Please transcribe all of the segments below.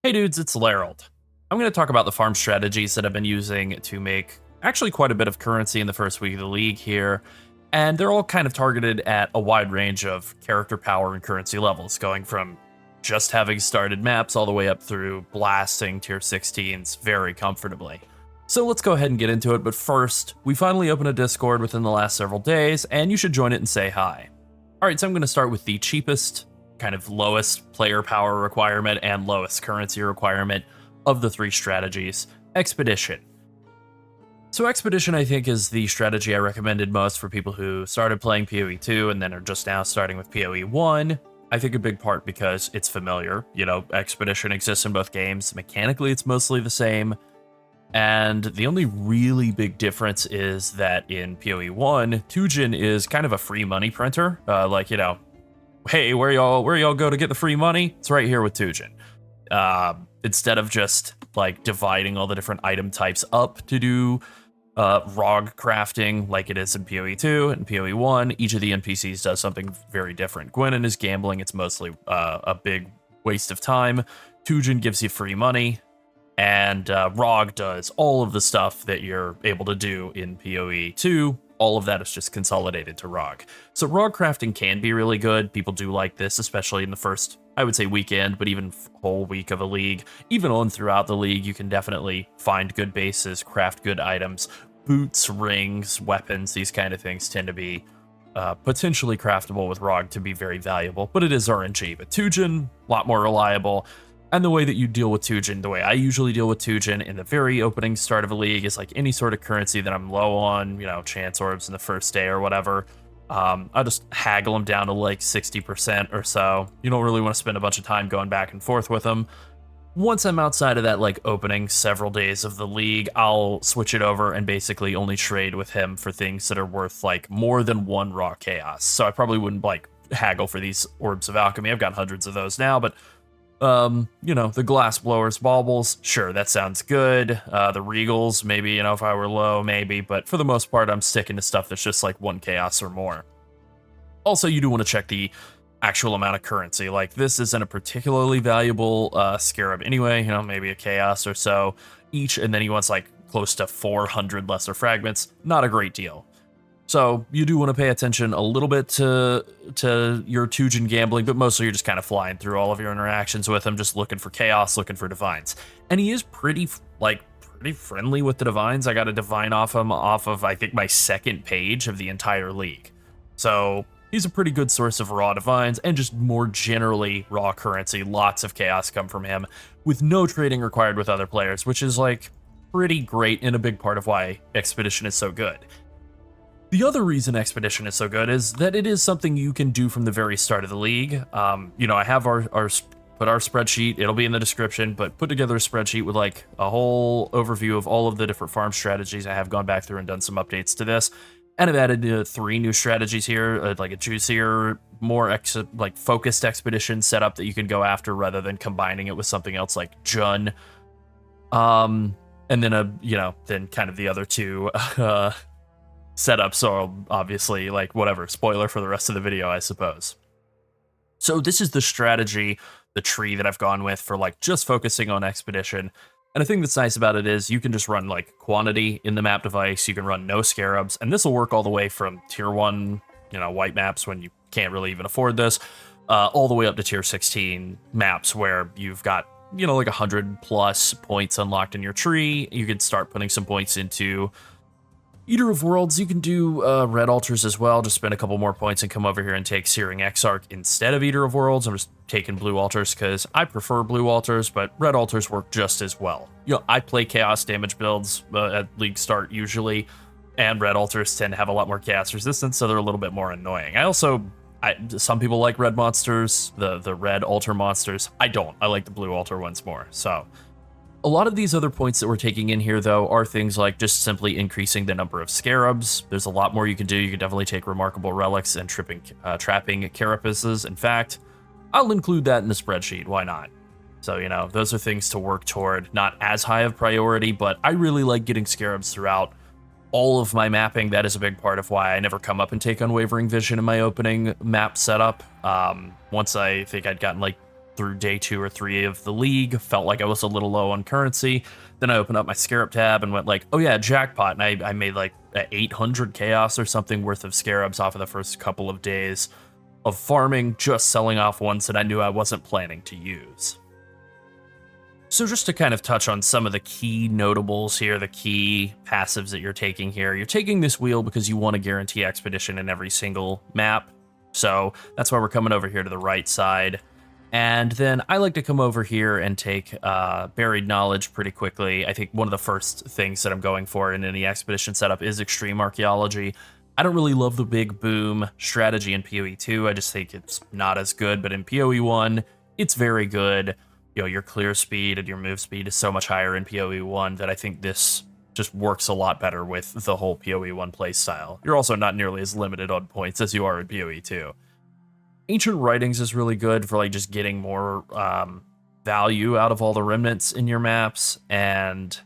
Hey dudes, it's Lerald. I'm going to talk about the farm strategies that I've been using to make actually quite a bit of currency in the first week of the league here, and they're all kind of targeted at a wide range of character power and currency levels, going from just having started maps all the way up through blasting tier 16s very comfortably. So let's go ahead and get into it, but first, we finally opened a Discord within the last several days, and you should join it and say hi. Alright, so I'm going to start with the cheapest, kind of lowest player power requirement and lowest currency requirement of the three strategies, Expedition. So Expedition, I think, is the strategy I recommended most for people who started playing PoE 2 and then are just now starting with PoE 1. I think a big part because it's familiar. You know, Expedition exists in both games. Mechanically, it's mostly the same. And the only really big difference is that in PoE 1, Tujin is kind of a free money printer. Hey, where y'all go to get the free money? It's right here with Tujin. Instead of just like dividing all the different item types up to do ROG crafting like it is in PoE 2 and PoE 1, each of the NPCs does something very different. Gwenin is gambling. It's mostly a big waste of time. Tujin gives you free money. And ROG does all of the stuff that you're able to do in PoE 2. All of that is just consolidated to ROG. So ROG crafting can be really good. People do like this, especially in the first, I would say, weekend, but even whole week of a league. Even on throughout the league, you can definitely find good bases, craft good items. Boots, rings, weapons, these kind of things tend to be potentially craftable with ROG to be very valuable, but it is RNG. But Tujin, a lot more reliable. And the way that you deal with Tujin, the way I usually deal with Tujin in the very opening start of a league is like any sort of currency that I'm low on, you know, chance orbs in the first day or whatever. I'll just haggle them down to like 60% or so. You don't really want to spend a bunch of time going back and forth with them. Once I'm outside of that like opening several days of the league, I'll switch it over and basically only trade with him for things that are worth like more than one raw chaos. So I probably wouldn't like haggle for these orbs of alchemy. I've got hundreds of those now, but you know, the glass blowers, baubles, sure, that sounds good. The regals, maybe, you know, if I were low, maybe, but for the most part, I'm sticking to stuff that's just like one chaos or more. Also, you do want to check the actual amount of currency. Like, this isn't a particularly valuable scarab anyway, you know, maybe a chaos or so each, and then he wants like close to 400 lesser fragments. Not a great deal. So you do want to pay attention a little bit to your Tujin gambling, but mostly you're just kind of flying through all of your interactions with him, just looking for chaos, looking for divines. And he is pretty friendly with the divines. I got a divine off him off of, I think, my second page of the entire league. So he's a pretty good source of raw divines and just more generally raw currency. Lots of chaos come from him with no trading required with other players, which is like pretty great and a big part of why Expedition is so good. The other reason Expedition is so good is that it is something you can do from the very start of the league. You know, I have our spreadsheet. It'll be in the description, but put together a spreadsheet with like a whole overview of all of the different farm strategies. I have gone back through and done some updates to this, and I've added 3 new strategies here, like a juicier, more focused expedition setup that you can go after rather than combining it with something else like Jun. And then then kind of the other 2 setup, so obviously, like, whatever, spoiler for the rest of the video, I suppose. So this is the strategy, the tree that I've gone with for, like, just focusing on Expedition. And the thing that's nice about it is you can just run, like, quantity in the map device, you can run no scarabs, and this will work all the way from tier 1, you know, white maps when you can't really even afford this, all the way up to tier 16 maps where you've got, you know, like 100 plus points unlocked in your tree. You can start putting some points into Eater of Worlds. You can do red altars as well. Just spend a couple more points and come over here and take Searing Exarch instead of Eater of Worlds. I'm just taking blue altars because I prefer blue altars, but red altars work just as well. You know, I play chaos damage builds at league start usually, and red altars tend to have a lot more chaos resistance, so they're a little bit more annoying. Some people like red monsters, the red altar monsters. I don't. I like the blue altar ones more. So a lot of these other points that we're taking in here, though, are things like just simply increasing the number of scarabs. There's a lot more you can do. You can definitely take remarkable relics and trapping carapaces. In fact, I'll include that in the spreadsheet. Why not? So, you know, those are things to work toward. Not as high of priority, but I really like getting scarabs throughout all of my mapping. That is a big part of why I never come up and take Unwavering Vision in my opening map setup. Once I think I'd gotten like through day 2 or 3 of the league, felt like I was a little low on currency. Then I opened up my Scarab tab and went like, oh yeah, jackpot. And I made like 800 chaos or something worth of Scarabs off of the first couple of days of farming, just selling off ones that I knew I wasn't planning to use. So just to kind of touch on some of the key notables here, the key passives that you're taking here, you're taking this wheel because you want to guarantee expedition in every single map. So that's why we're coming over here to the right side. And then I like to come over here and take Buried Knowledge pretty quickly. I think one of the first things that I'm going for in any expedition setup is Extreme Archaeology. I don't really love the big boom strategy in PoE 2. I just think it's not as good, but in PoE 1, it's very good. You know, your clear speed and your move speed is so much higher in PoE 1 that I think this just works a lot better with the whole PoE 1 playstyle. You're also not nearly as limited on points as you are in PoE 2. Ancient Writings is really good for like just getting more value out of all the remnants in your maps, and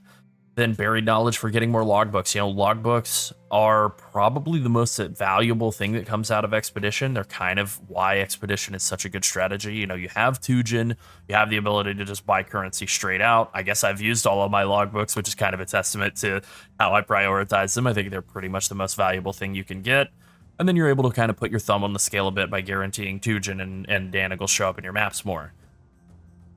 then Buried Knowledge for getting more logbooks. You know, logbooks are probably the most valuable thing that comes out of Expedition. They're kind of why Expedition is such a good strategy. You know, you have Tujin, you have the ability to just buy currency straight out. I guess I've used all of my logbooks, which is kind of a testament to how I prioritize them. I think they're pretty much the most valuable thing you can get. And then you're able to kind of put your thumb on the scale a bit by guaranteeing Tujin and Danig will show up in your maps more.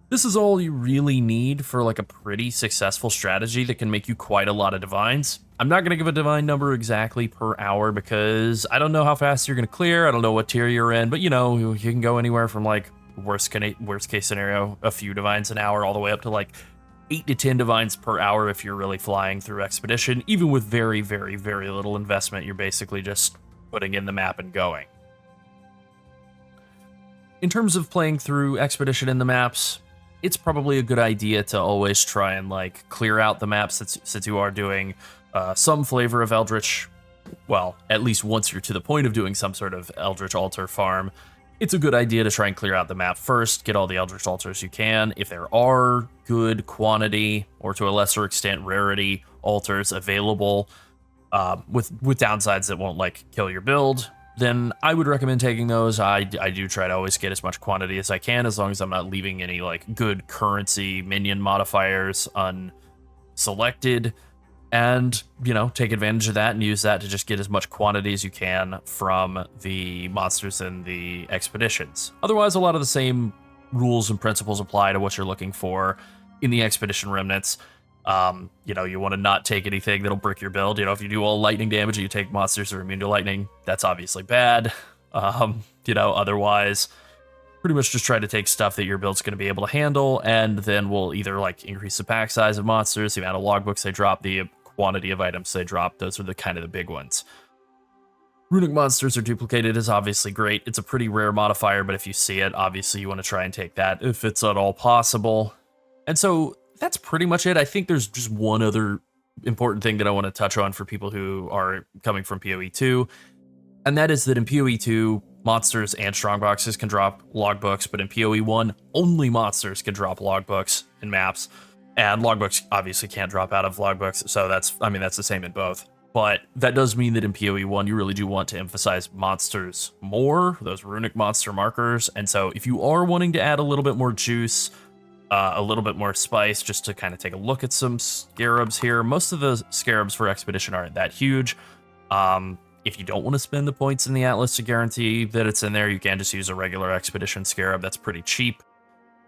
This is all you really need for like a pretty successful strategy that can make you quite a lot of divines. I'm not going to give a divine number exactly per hour because I don't know how fast you're going to clear. I don't know what tier you're in, but you know, you can go anywhere from like worst case scenario, a few divines an hour, all the way up to like 8 to 10 divines per hour if you're really flying through Expedition. Even with very, very, very little investment, you're basically just putting in the map and going. In terms of playing through Expedition in the maps, it's probably a good idea to always try and like clear out the maps since you are doing some flavor of Eldritch. Well, at least once you're to the point of doing some sort of Eldritch Altar farm, it's a good idea to try and clear out the map first, get all the Eldritch Altars you can. If there are good quantity, or to a lesser extent rarity, altars available, with downsides that won't like kill your build, then I would recommend taking those. I do try to always get as much quantity as I can, as long as I'm not leaving any like good currency minion modifiers unselected, and you know, take advantage of that and use that to just get as much quantity as you can from the monsters in the expeditions. Otherwise, a lot of the same rules and principles apply to what you're looking for in the expedition remnants. You know, you want to not take anything that'll brick your build. You know, if you do all lightning damage and you take monsters that are immune to lightning, that's obviously bad. You know, otherwise, pretty much just try to take stuff that your build's going to be able to handle, and then we'll either like increase the pack size of monsters, the amount of logbooks they drop, the quantity of items they drop. Those are the kind of the big ones. Runic monsters are duplicated is obviously great. It's a pretty rare modifier, but if you see it, obviously you want to try and take that if it's at all possible. And so that's pretty much it. I think there's just one other important thing that I want to touch on for people who are coming from PoE 2, and that is that in PoE 2, monsters and strongboxes can drop logbooks, but in PoE 1, only monsters can drop logbooks in maps, and logbooks obviously can't drop out of logbooks, so that's the same in both. But that does mean that in PoE 1, you really do want to emphasize monsters more, those runic monster markers, and so if you are wanting to add a little bit more juice, a little bit more spice, just to kind of take a look at some scarabs here. Most of the scarabs for Expedition aren't that huge. If you don't want to spend the points in the Atlas to guarantee that it's in there, you can just use a regular Expedition scarab. That's pretty cheap.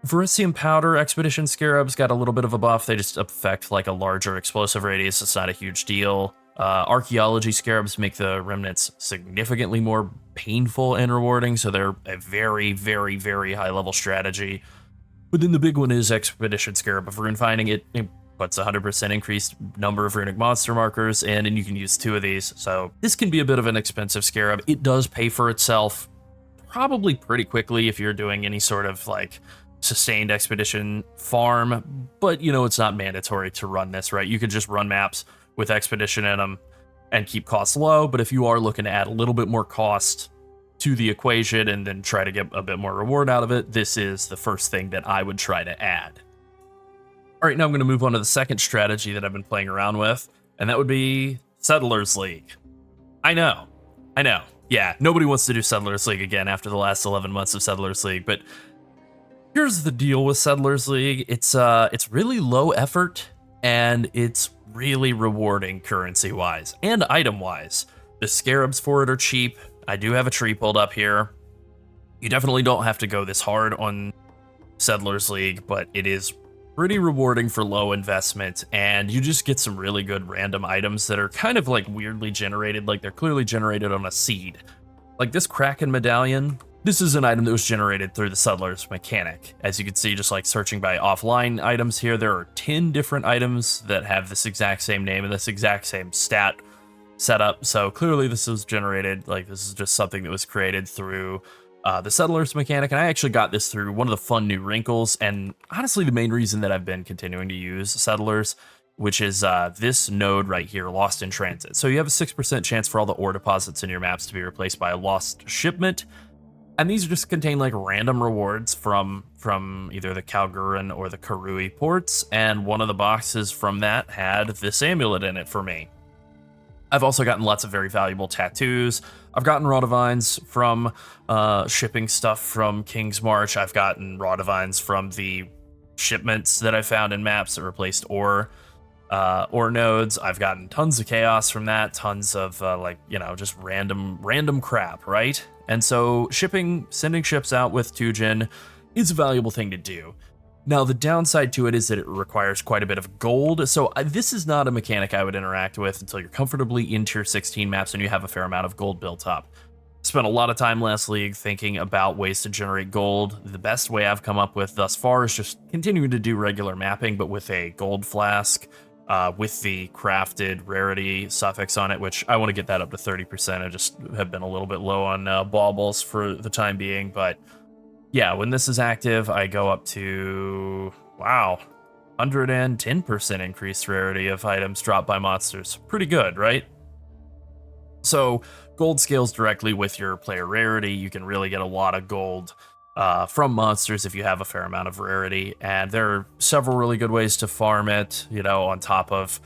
Vericium Powder Expedition scarabs got a little bit of a buff. They just affect like a larger explosive radius. It's not a huge deal. Archaeology scarabs make the remnants significantly more painful and rewarding, so they're a very, very, very high level strategy. But then the big one is Expedition Scarab of Rune Finding. It puts 100% increased number of runic monster markers in, and you can use 2 of these. So this can be a bit of an expensive scarab. It does pay for itself probably pretty quickly if you're doing any sort of like sustained expedition farm, but you know, it's not mandatory to run this, right? You could just run maps with Expedition in them and keep costs low, but if you are looking to add a little bit more cost to the equation and then try to get a bit more reward out of it, this is the first thing that I would try to add. All right, now I'm going to move on to the second strategy that I've been playing around with, and that would be Settlers League. I know. Yeah, nobody wants to do Settlers League again after the last 11 months of Settlers League, but Here's the deal with Settlers League. It's really low effort and it's really rewarding currency-wise and item-wise. The scarabs for it are cheap. I do have a tree pulled up here. You definitely don't have to go this hard on Settlers League, but it is pretty rewarding for low investment, and you just get some really good random items that are kind of like weirdly generated, like they're clearly generated on a seed. Like this Kraken medallion, this is an item that was generated through the Settlers mechanic. As you can see, just like searching by offline items here, there are 10 different items that have this exact same name and this exact same stat setup. So clearly this was generated, like this is just something that was created through the Settlers mechanic, and I actually got this through one of the fun new wrinkles, and honestly the main reason that I've been continuing to use Settlers, which is this node right here, Lost in Transit. So you have a 6% chance for all the ore deposits in your maps to be replaced by a lost shipment, and these just contain like random rewards from either the Kalguran or the Karui ports, and one of the boxes from that had this amulet in it for me. I've also gotten lots of very valuable tattoos. I've gotten raw divines from shipping stuff from Kingsmarch. I've gotten raw divines from the shipments that I found in maps that replaced ore nodes. I've gotten tons of chaos from that, tons of just random crap, right? And so sending ships out with Tujin is a valuable thing to do. Now, the downside to it is that it requires quite a bit of gold, so this is not a mechanic I would interact with until you're comfortably in tier 16 maps and you have a fair amount of gold built up. Spent a lot of time last league thinking about ways to generate gold. The best way I've come up with thus far is just continuing to do regular mapping, but with a gold flask, with the crafted rarity suffix on it, which I want to get that up to 30%. I just have been a little bit low on baubles for the time being, but yeah, when this is active, I go up to, wow, 110% increased rarity of items dropped by monsters. Pretty good, right? So gold scales directly with your player rarity. You can really get a lot of gold from monsters if you have a fair amount of rarity. And there are several really good ways to farm it, on top of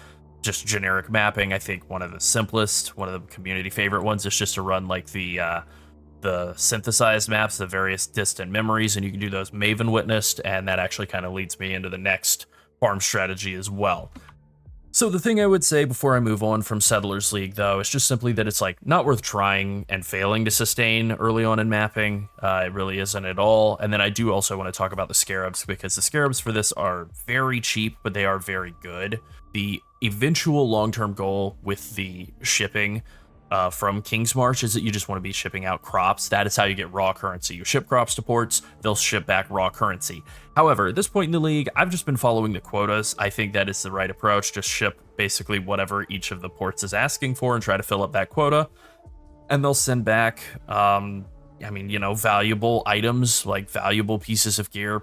just generic mapping. I think one of the simplest, one of the community favorite ones is just to run like the synthesized maps, the various distant memories, and you can do those Maven witnessed, and that actually kind of leads me into the next farm strategy as well. So the thing I would say before I move on from Settlers League, though, is just simply that it's like not worth trying and failing to sustain early on in mapping. It really isn't at all. And then I do also want to talk about the scarabs, because the scarabs for this are very cheap, but they are very good. The eventual long-term goal with the shipping from Kingsmarch is that you just want to be shipping out crops. That is how you get raw currency. You ship crops to ports, they'll ship back raw currency. However, at this point in the league, I've just been following the quotas. I think that is the right approach. Just ship basically whatever each of the ports is asking for and try to fill up that quota. And they'll send back, valuable items, like valuable pieces of gear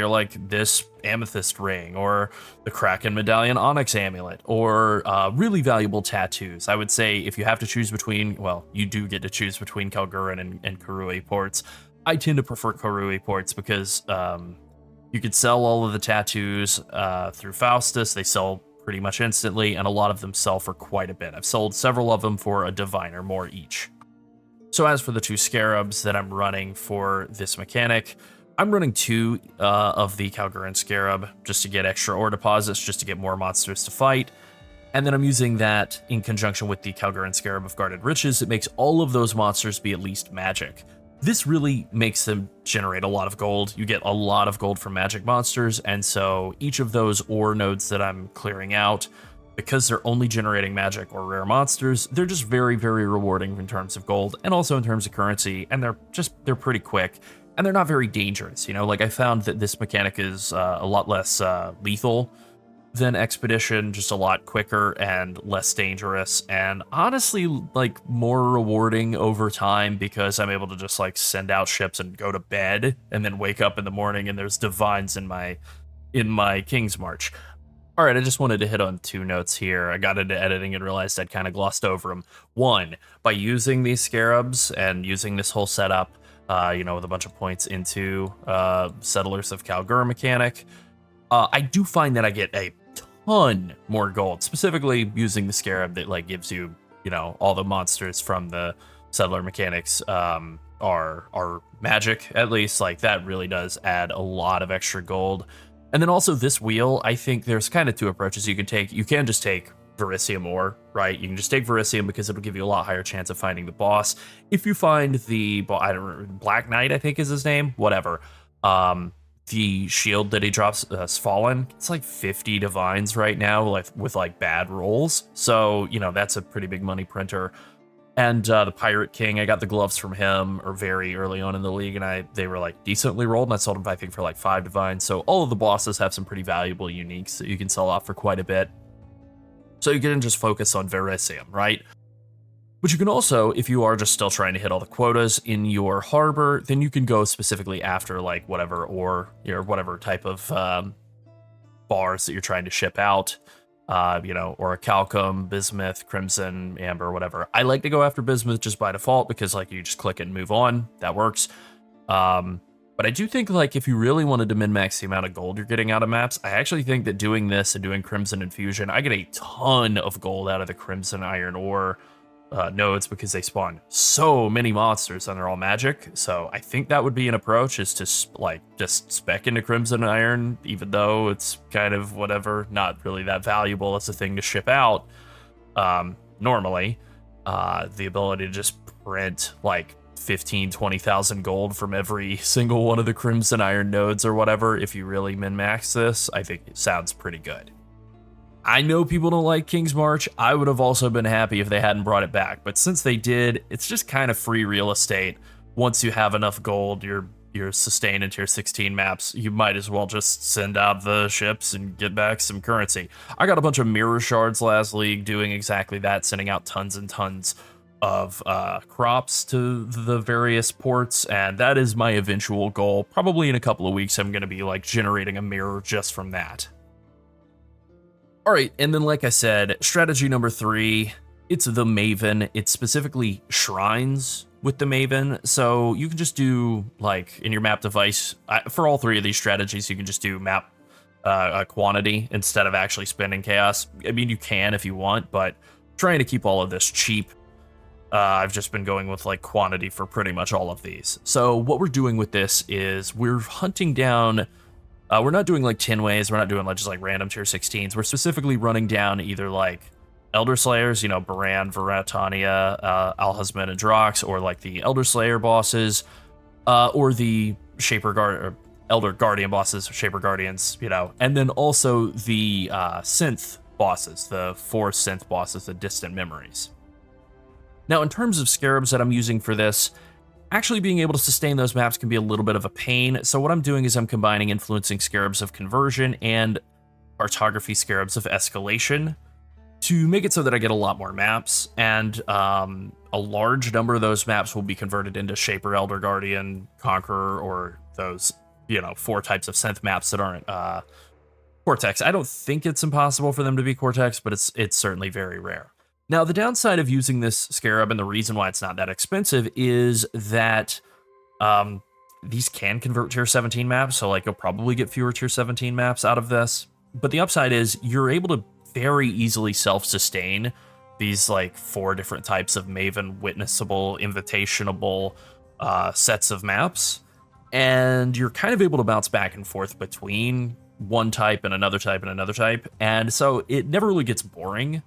like this amethyst ring or the Kraken medallion onyx amulet, or really valuable tattoos. I would say if you have to choose between, well, you do get to choose between Kalguran and Karui ports. I tend to prefer Karui ports because you could sell all of the tattoos through Faustus. They sell pretty much instantly, and a lot of them sell for quite a bit. I've sold several of them for a divine or more each. So as for the two scarabs that I'm running for this mechanic, I'm running 2 of the Kalguran scarab just to get extra ore deposits, just to get more monsters to fight. And then I'm using that in conjunction with the Kalguran scarab of guarded riches. It makes all of those monsters be at least magic. This really makes them generate a lot of gold. You get a lot of gold from magic monsters, and so each of those ore nodes that I'm clearing out, because they're only generating magic or rare monsters, they're just very, very rewarding in terms of gold and also in terms of currency, and they're pretty quick, and they're not very dangerous. Like I found that this mechanic is a lot less lethal than Expedition, just a lot quicker and less dangerous, and honestly like more rewarding over time, because I'm able to just like send out ships and go to bed and then wake up in the morning and there's divines in my Kingsmarch. All right, I just wanted to hit on 2 notes here. I got into editing and realized I'd kind of glossed over them. 1, by using these scarabs and using this whole setup, with a bunch of points into Settlers of Kalgur mechanic, I do find that I get a ton more gold, specifically using the scarab that like gives you, all the monsters from the Settler mechanics are magic, at least. Like, that really does add a lot of extra gold. And then also this wheel, I think there's kind of two approaches you can take. You can just take Verisium ore, right? You can just take Verisium because it'll give you a lot higher chance of finding the boss. If you find the, I don't know, Black Knight, I think is his name, whatever. The shield that he drops has fallen. It's like 50 divines right now, like with like bad rolls. So, you know, that's a pretty big money printer. And the Pirate King, I got the gloves from him or very early on in the league, and they were like decently rolled, and I sold them, I think, for like 5 divines. So all of the bosses have some pretty valuable uniques that you can sell off for quite a bit. So you can just focus on Verisium, right? But you can also, if you are just still trying to hit all the quotas in your harbor, then you can go specifically after like whatever ore, or whatever type of bars that you're trying to ship out. You know, or a Calcum, Bismuth, Crimson, Amber, whatever. I like to go after Bismuth just by default because like you just click it and move on. That works. But I do think like if you really wanted to min-max the amount of gold you're getting out of maps, I actually think that doing this and doing Crimson Infusion, I get a ton of gold out of the Crimson Iron Ore nodes because they spawn so many monsters and they're all magic. So I think that would be an approach, is to like just spec into Crimson Iron, even though it's kind of whatever, not really that valuable as a thing to ship out. Normally, the ability to just print like 20,000 gold from every single one of the Crimson Iron nodes or whatever, if you really min-max this, I think it sounds pretty good. I know people don't like Kingsmarch. I would have also been happy if they hadn't brought it back, but since they did, it's just kind of free real estate. Once you have enough gold, you're sustained into your 16 maps, you might as well just send out the ships and get back some currency. I got a bunch of mirror shards last league doing exactly that, sending out tons and tons of crops to the various ports, and that is my eventual goal. Probably in a couple of weeks, I'm going to be like generating a mirror just from that. All right, and then like I said, strategy number 3, it's the Maven. It's specifically shrines with the Maven. So you can just do, like, in your map device, for all 3 of these strategies, you can just do map quantity instead of actually spending chaos. I mean, you can if you want, but trying to keep all of this cheap, I've just been going with, like, quantity for pretty much all of these. So what we're doing with this is we're hunting down... we're not doing like 10 ways. We're not doing like just like random tier 16s. We're specifically running down either like Elder Slayers, you know, Baran, Veratania, Alhazman, and Drox, or like the Elder Slayer bosses, or the Elder Guardian bosses, Shaper Guardians, you know, and then also the synth bosses, the 4 synth bosses, the Distant Memories. Now, in terms of scarabs that I'm using for this, actually being able to sustain those maps can be a little bit of a pain, so what I'm doing is I'm combining Influencing Scarabs of Conversion and Cartography Scarabs of Escalation to make it so that I get a lot more maps, and a large number of those maps will be converted into Shaper, Elder Guardian, Conqueror, or those, you know, 4 types of synth maps that aren't Cortex. I don't think it's impossible for them to be Cortex, but it's certainly very rare. Now, the downside of using this scarab, and the reason why it's not that expensive, is that these can convert tier 17 maps, so like you'll probably get fewer tier 17 maps out of this. But the upside is you're able to very easily self-sustain these like 4 different types of Maven witnessable, invitationable sets of maps, and you're kind of able to bounce back and forth between one type and another type and another type, and so it never really gets boring.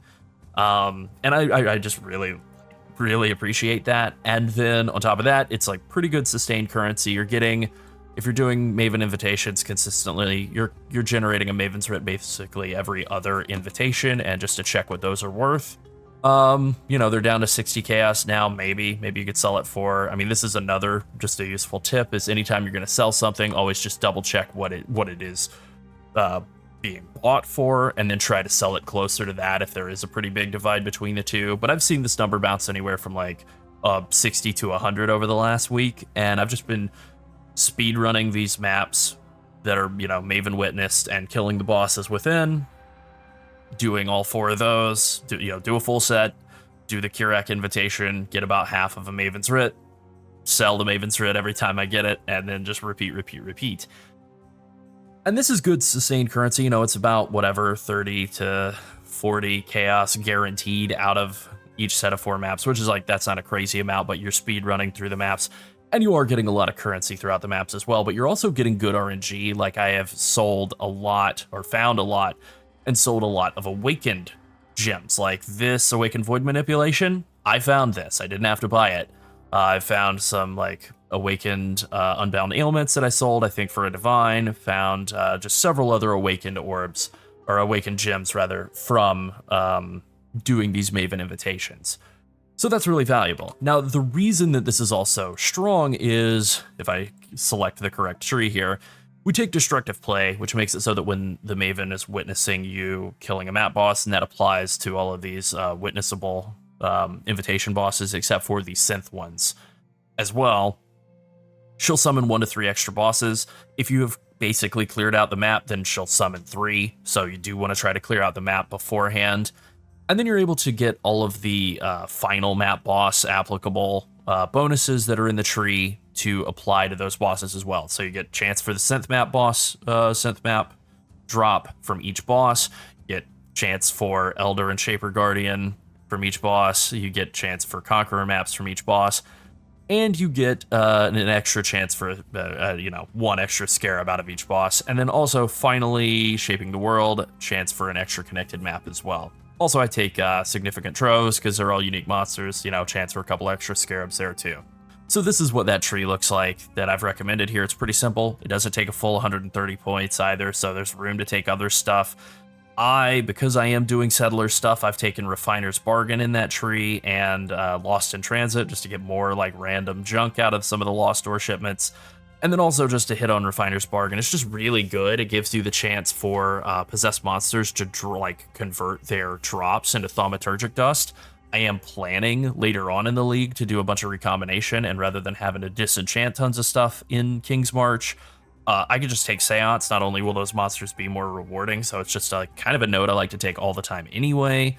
And I just really appreciate that. And then on top of that, it's like pretty good sustained currency. You're getting, if you're doing Maven invitations consistently, you're generating a Maven's Writ basically every other invitation, and just to check what those are worth. You know, they're down to 60 chaos now. Maybe you could sell it for, I mean, this is another just a useful tip, is anytime you're going to sell something, always just double check what it is being bought for, and then try to sell it closer to that if there is a pretty big divide between the two. But I've seen this number bounce anywhere from like 60 to 100 over the last week, and I've just been speed running these maps that are, you know, Maven witnessed and killing the bosses within, doing all 4 of those, do a full set, do the Kirak invitation, get about half of a Maven's Writ, sell the Maven's Writ every time I get it, and then just repeat. And this is good sustained currency. You know, it's about whatever 30 to 40 chaos guaranteed out of each set of 4 maps, which is like, that's not a crazy amount, but you're speed running through the maps. And you are getting a lot of currency throughout the maps as well, but you're also getting good RNG. Like, I have sold a lot, or found a lot, and sold a lot of awakened gems. Like this awakened void manipulation, I found this. I didn't have to buy it. I found some like awakened unbound ailments that I sold, I think for a divine. Found just several other awakened orbs, or awakened gems rather, from doing these Maven invitations. So that's really valuable. Now, the reason that this is also strong is, if I select the correct tree here, we take destructive play, which makes it so that when the Maven is witnessing you killing a map boss, and that applies to all of these witnessable invitation bosses, except for the synth ones as well, she'll summon 1 to 3 extra bosses. If you have basically cleared out the map, then she'll summon 3, so you do want to try to clear out the map beforehand. And then you're able to get all of the final map boss applicable bonuses that are in the tree to apply to those bosses as well. So you get chance for the synth map boss, synth map drop from each boss. You get chance for Elder and Shaper Guardian from each boss. You get chance for Conqueror maps from each boss. And you get an extra chance for, 1 extra Scarab out of each boss. And then also, finally, Shaping the World, chance for an extra connected map as well. Also, I take significant troves because they're all unique monsters, chance for a couple extra scarabs there too. So this is what that tree looks like that I've recommended here. It's pretty simple. It doesn't take a full 130 points either, so there's room to take other stuff. Because I am doing settler stuff, I've taken Refiner's Bargain in that tree and Lost in Transit just to get more like random junk out of some of the Lost Ore shipments. And then also just to hit on Refiner's Bargain, it's just really good. It gives you the chance for possessed monsters to convert their drops into thaumaturgic dust. I am planning later on in the league to do a bunch of recombination, and rather than having to disenchant tons of stuff in Kingsmarch, I could just take Seance. Not only will those monsters be more rewarding, so it's just kind of a note I like to take all the time anyway.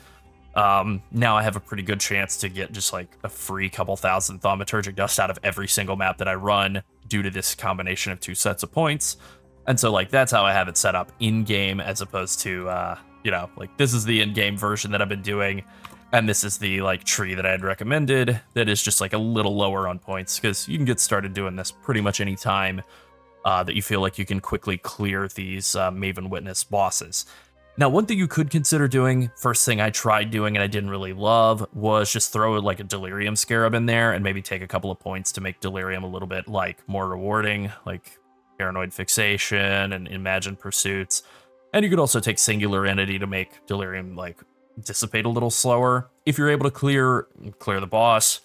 Now I have a pretty good chance to get just like a free couple thousand thaumaturgic dust out of every single map that I run due to this combination of 2 sets of points. And so that's how I have it set up in game, as opposed to, this is the in-game version that I've been doing. And this is the tree that I had recommended that is just a little lower on points, because you can get started doing this pretty much any time that you feel like you can quickly clear these Maven Witness bosses. Now, one thing you could consider doing, first thing I tried doing and I didn't really love, was just throw a Delirium Scarab in there and maybe take a couple of points to make Delirium a little bit more rewarding, like Paranoid Fixation and Imagined Pursuits. And you could also take Singular Entity to make Delirium dissipate a little slower. If you're able to clear the boss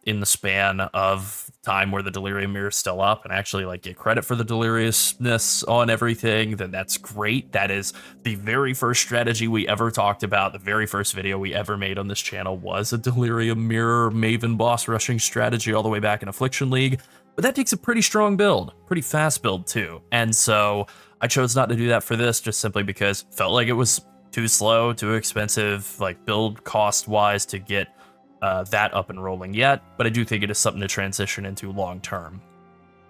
in the span of time where the Delirium Mirror is still up and actually get credit for the deliriousness on everything, then that's great. That is the very first strategy we ever talked about. The very first video we ever made on this channel was a Delirium Mirror Maven boss rushing strategy all the way back in Affliction League. But that takes a pretty strong build, pretty fast build too. And so I chose not to do that for this, just simply because it felt like it was too slow, too expensive, build cost wise to get that up and rolling yet, but I do think it is something to transition into long term.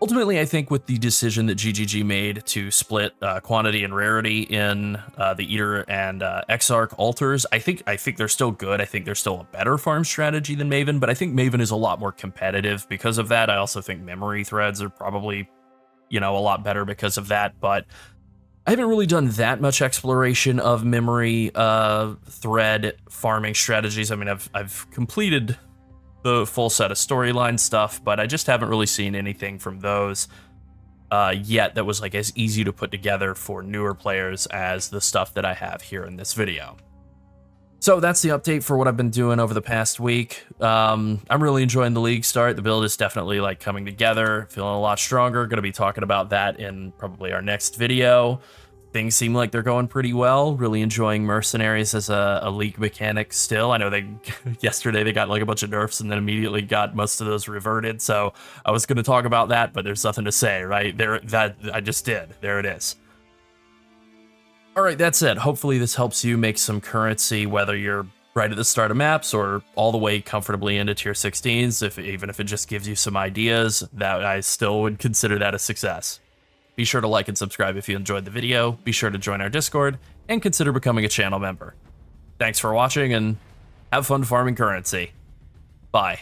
Ultimately, I think with the decision that GGG made to split quantity and rarity in the Eater and Exarch altars, I think they're still good. I think they're still a better farm strategy than Maven, but I think Maven is a lot more competitive because of that. I also think memory threads are probably, a lot better because of that, but I haven't really done that much exploration of memory thread farming strategies. I mean, I've completed the full set of storyline stuff, but I just haven't really seen anything from those yet that was as easy to put together for newer players as the stuff that I have here in this video. So that's the update for what I've been doing over the past week. I'm really enjoying the league start. The build is definitely coming together, feeling a lot stronger. Going to be talking about that in probably our next video. Things seem like they're going pretty well. Really enjoying Mercenaries as a league mechanic still. I know yesterday they got a bunch of nerfs and then immediately got most of those reverted. So I was going to talk about that, but there's nothing to say, right? That I just did. There it is. All right, that's it. Hopefully this helps you make some currency, whether you're right at the start of maps or all the way comfortably into tier 16s. Even if it just gives you some ideas, that I still would consider that a success. Be sure to like and subscribe if you enjoyed the video. Be sure to join our Discord and consider becoming a channel member. Thanks for watching and have fun farming currency. Bye.